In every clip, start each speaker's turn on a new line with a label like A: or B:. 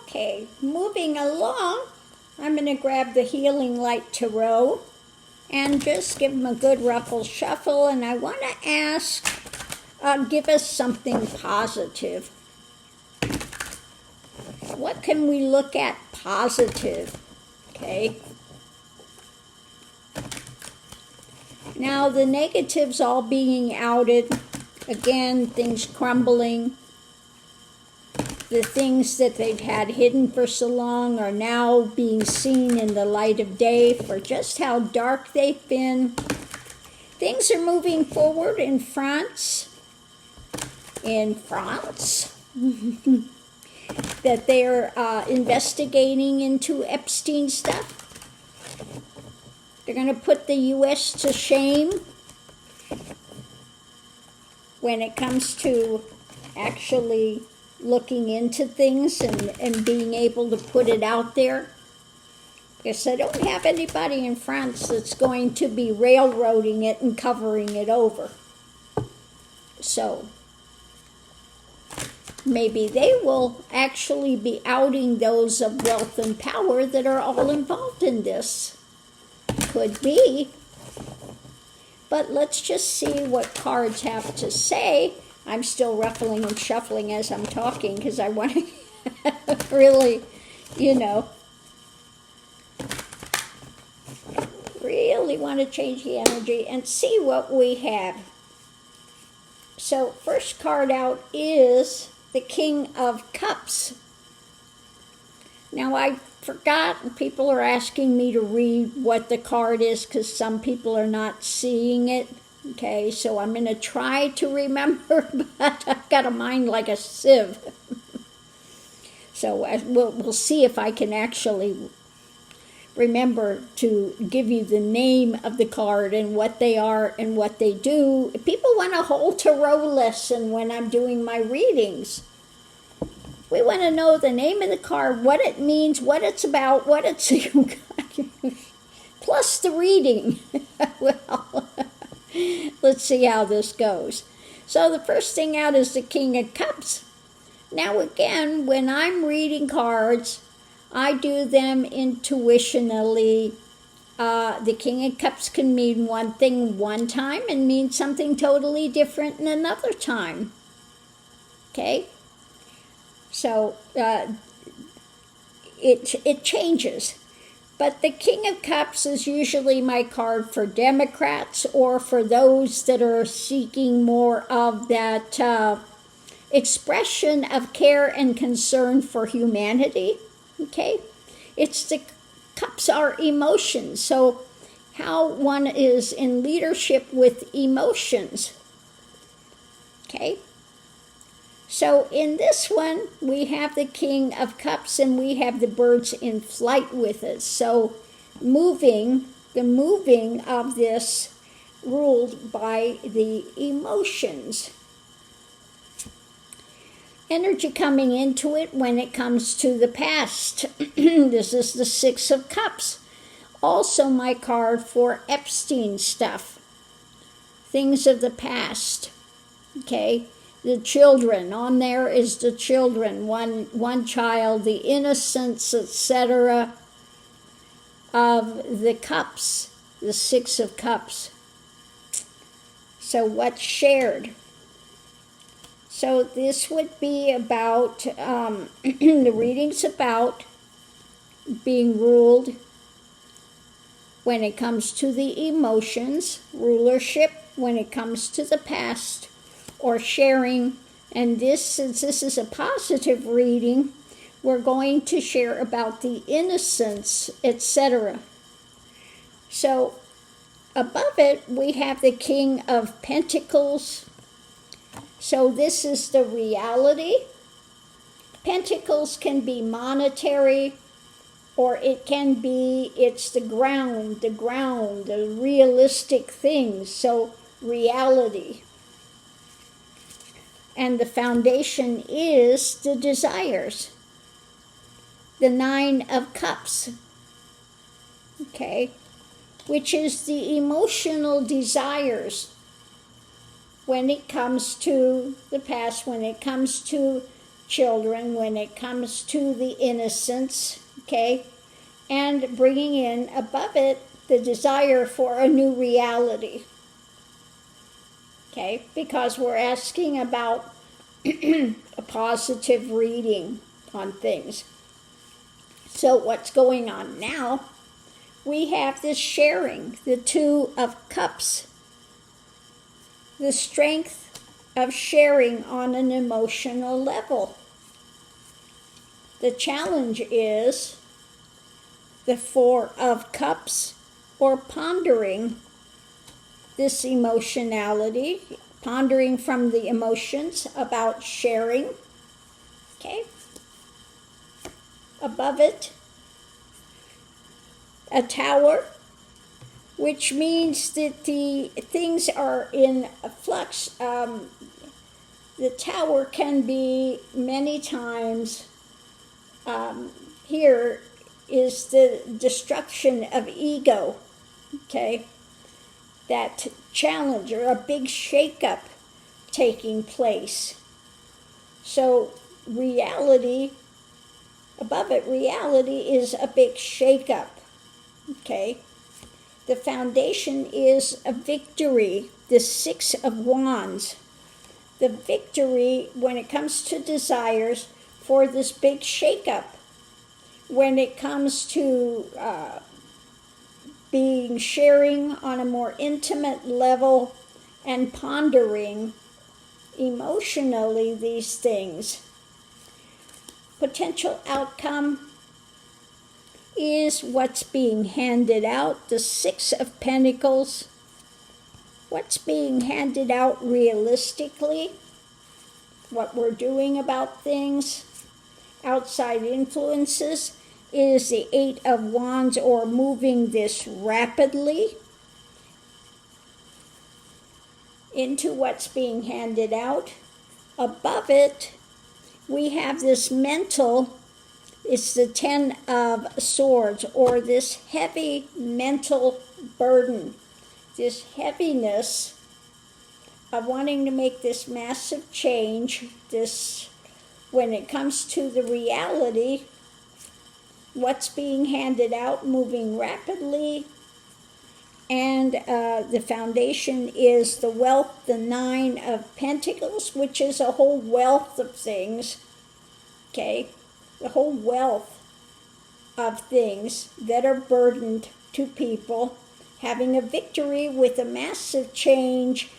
A: Okay, moving along, I'm going to grab the Healing Light Tarot and just give them a good ruffle shuffle. And I want to ask, give us something positive. What can we look at positive? Okay. Now the negatives all being outed. Again, things crumbling. The things that they've had hidden for so long are now being seen in the light of day for just how dark they've been. Things are moving forward in France. That they're investigating into Epstein stuff. They're going to put the U.S. to shame when it comes to actually looking into things and being able to put it out there. Because I don't have anybody in France that's going to be railroading it and covering it over. So maybe they will actually be outing those of wealth and power that are all involved in this. Could be. But let's just see what cards have to say. I'm still ruffling and shuffling as I'm talking because I want to really, really want to change the energy and see what we have. So first card out is the King of Cups. Now I forgot, and people are asking me to read what the card is because some people are not seeing it. Okay, so I'm going to try to remember, but I've got a mind like a sieve. So we'll see if I can actually remember to give you the name of the card and what they are and what they do. People want a whole tarot lesson when I'm doing my readings. We want to know the name of the card, what it means, what it's about, what it's... plus the reading. Well... Let's see how this goes. So the first thing out is the King of Cups. Now again, when I'm reading cards, I do them intuitionally. The King of Cups can mean one thing one time and mean something totally different in another time. Okay? So it changes. But the King of Cups is usually my card for Democrats or for those that are seeking more of that expression of care and concern for humanity. Okay? The cups are emotions. So how one is in leadership with emotions. Okay? So in this one, we have the King of Cups and we have the birds in flight with us. So the moving of this ruled by the emotions. Energy coming into it when it comes to the past. This is the Six of Cups. Also my card for Epstein stuff. Things of the past. Okay? The children, on there is the children, one child, the innocence, etc. of the cups, the Six of Cups. So what's shared? So this would be about, the reading's about being ruled when it comes to the emotions, rulership when it comes to the past, or sharing. And this, since this is a positive reading, we're going to share about the innocence, etc. So above it, we have the King of Pentacles. So this is the reality. Pentacles can be monetary, or it can be, it's the ground, the realistic things. So reality. And the foundation is the desires. The Nine of Cups. Okay? Which is the emotional desires when it comes to the past, when it comes to children when it comes to the innocence, okay, and bringing in above it the desire for a new reality, okay, because we're asking about a positive reading on things. So what's going on now? We have this sharing, the Two of Cups, the strength of sharing on an emotional level. The challenge is the Four of Cups, or pondering this emotionality, pondering from the emotions about sharing, okay? Above it, a Tower, which means that the things are in a flux. The Tower can be many times, here is the destruction of ego, okay? That challenge, or a big shakeup taking place. So reality, above it, reality is a big shakeup, okay? The foundation is a victory, the Six of Wands. The victory when it comes to desires for this big shakeup. When it comes to being sharing on a more intimate level and pondering emotionally these things. Potential outcome is what's being handed out, the Six of Pentacles. What's being handed out realistically, what we're doing about things. Outside influences is the Eight of Wands, or moving this rapidly into what's being handed out. Above it, we have this mental, it's the Ten of Swords, or this heavy mental burden, this heaviness of wanting to make this massive change, this, when it comes to the reality, what's being handed out, moving rapidly. And the foundation is the wealth, the Nine of Pentacles, which is a whole wealth of things, okay? The whole wealth of things that are burdened to people, having a victory with a massive change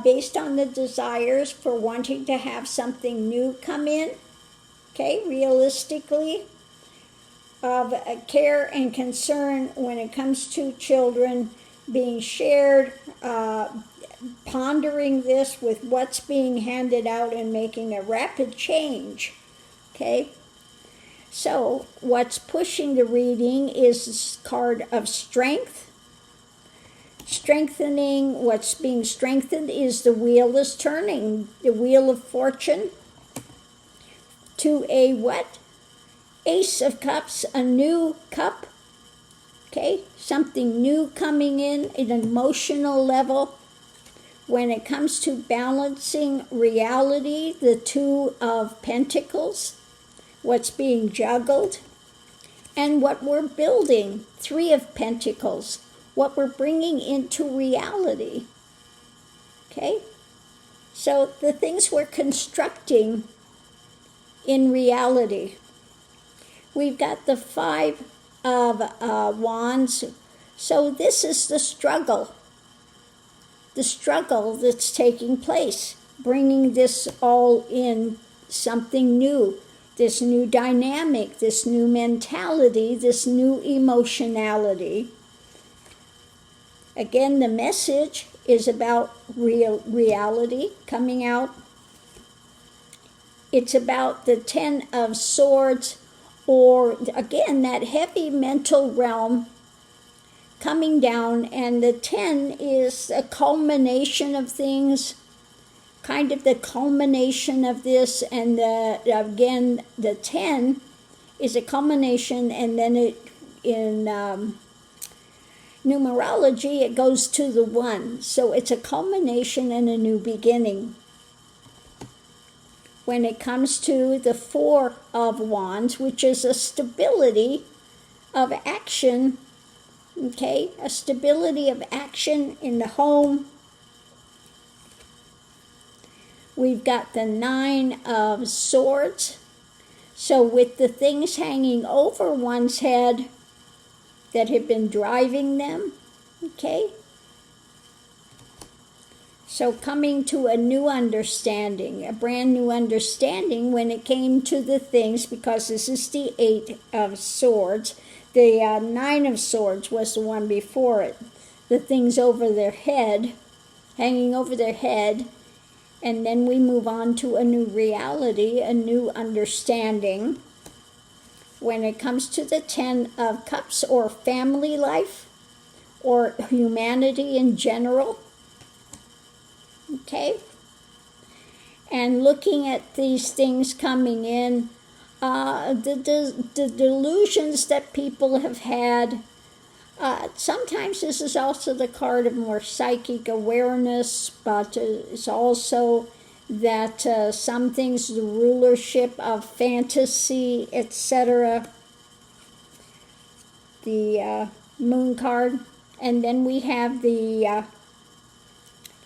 A: based on the desires for wanting to have something new come in, okay, realistically, of care and concern when it comes to children being shared, pondering this with what's being handed out and making a rapid change, okay? So what's pushing the reading is this card of strength. Strengthening, what's being strengthened is the wheel is turning, the wheel of fortune, to a what? Ace of Cups, a new cup, okay? Something new coming in an emotional level. When it comes to balancing reality, the Two of Pentacles, what's being juggled, and what we're building, Three of Pentacles, what we're bringing into reality, okay? So the things we're constructing in reality. We've got the Five of Wands. So this is the struggle that's taking place, bringing this all in, something new, this new dynamic, this new mentality, this new emotionality. Again, the message is about reality coming out. It's about the Ten of Swords, or again, that heavy mental realm coming down, and the 10 is a culmination of things, kind of the culmination of this, and again, the 10 is a culmination, and then it, in numerology, it goes to the 1. So it's a culmination and a new beginning. when it comes to the Four of Wands, which is a stability of action, okay? A stability of action in the home. We've got the Nine of Swords. So with the things hanging over one's head that have been driving them, okay? So coming to a new understanding, a brand new understanding when it came to the things, because this is the Eight of Swords. The Nine of Swords was the one before it. The things over their head, hanging over their head, and then we move on to a new reality, a new understanding. When it comes to the Ten of Cups, or family life, or humanity in general, okay? And looking at these things coming in, the delusions that people have had, sometimes this is also the card of more psychic awareness, but it's also that some things, the rulership of fantasy, etc. The Moon card. And then we have the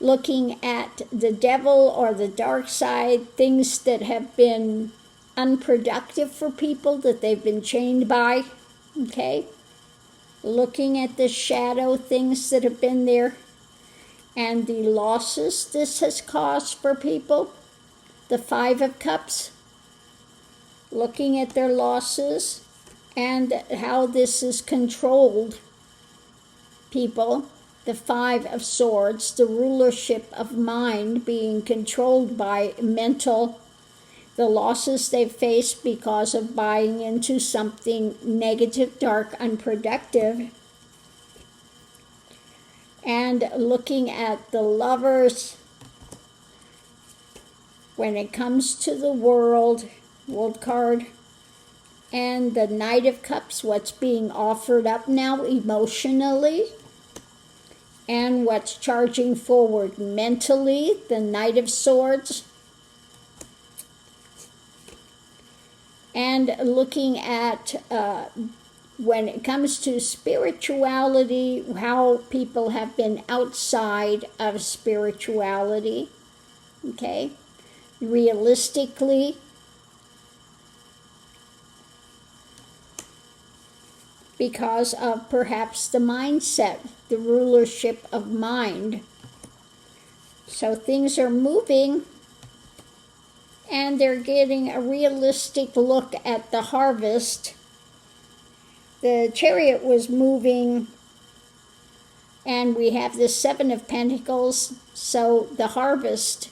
A: looking at the devil or the dark side, things that have been unproductive for people, that they've been chained by, okay? Looking at the shadow things that have been there, and the losses this has caused for people. The Five of Cups, looking at their losses and how this has controlled people. The Five of Swords, the rulership of mind being controlled by mental, the losses they've faced because of buying into something negative, dark, unproductive. And looking at the Lovers, when it comes to the world card, and the Knight of Cups, what's being offered up now emotionally, and what's charging forward mentally, the Knight of Swords. And looking at when it comes to spirituality, how people have been outside of spirituality, okay? Realistically, because of perhaps the mindset, the rulership of mind. So things are moving, and they're getting a realistic look at the harvest. The Chariot was moving, and we have the Seven of Pentacles, so the harvest.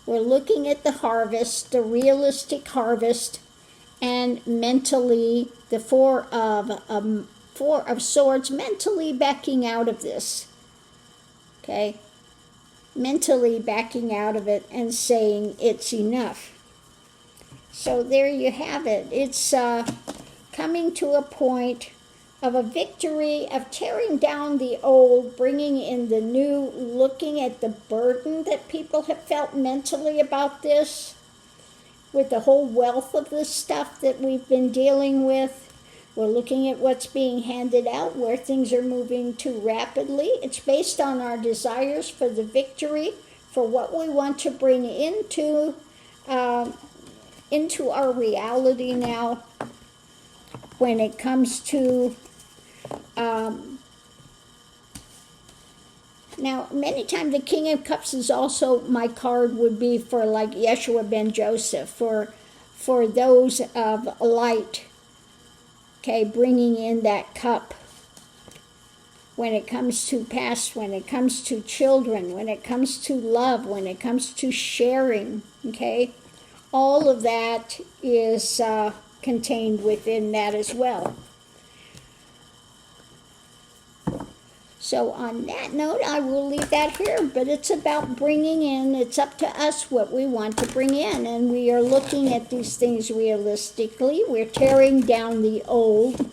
A: We're looking at the harvest, the realistic harvest, and mentally the Four of Swords, mentally backing out of this, okay? Mentally backing out of it and saying it's enough. So there you have it. It's coming to a point of a victory, of tearing down the old, bringing in the new, looking at the burden that people have felt mentally about this, with the whole wealth of the stuff that we've been dealing with. We're looking at what's being handed out, where things are moving too rapidly. It's based on our desires for the victory, for what we want to bring into our reality now. When it comes to, now many times the King of Cups is also, my card would be for like Yeshua ben Joseph, for those of light, okay, bringing in that cup. When it comes to past, when it comes to children, when it comes to love, when it comes to sharing, okay, all of that is contained within that as well. So on that note, I will leave that here, but it's about bringing in, it's up to us what we want to bring in, and we are looking at these things realistically. We're tearing down the old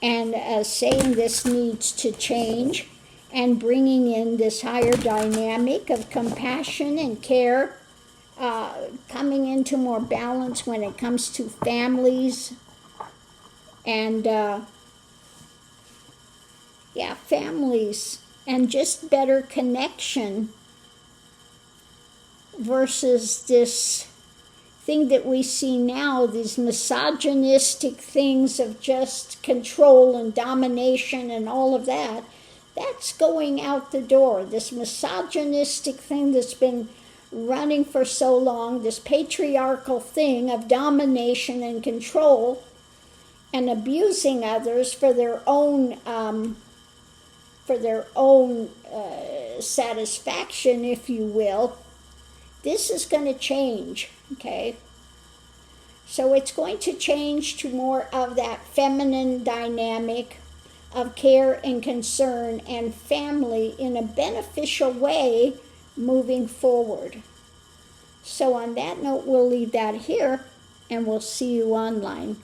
A: and saying this needs to change, and bringing in this higher dynamic of compassion and care coming into more balance when it comes to families and families and just better connection versus this thing that we see now, these misogynistic things of just control and domination and all of that. That's going out the door. This misogynistic thing that's been running for so long, this patriarchal thing of domination and control and abusing others for their own satisfaction, if you will. This is going to change, okay? So it's going to change to more of that feminine dynamic of care and concern and family in a beneficial way moving forward. So on that note, we'll leave that here, and we'll see you online.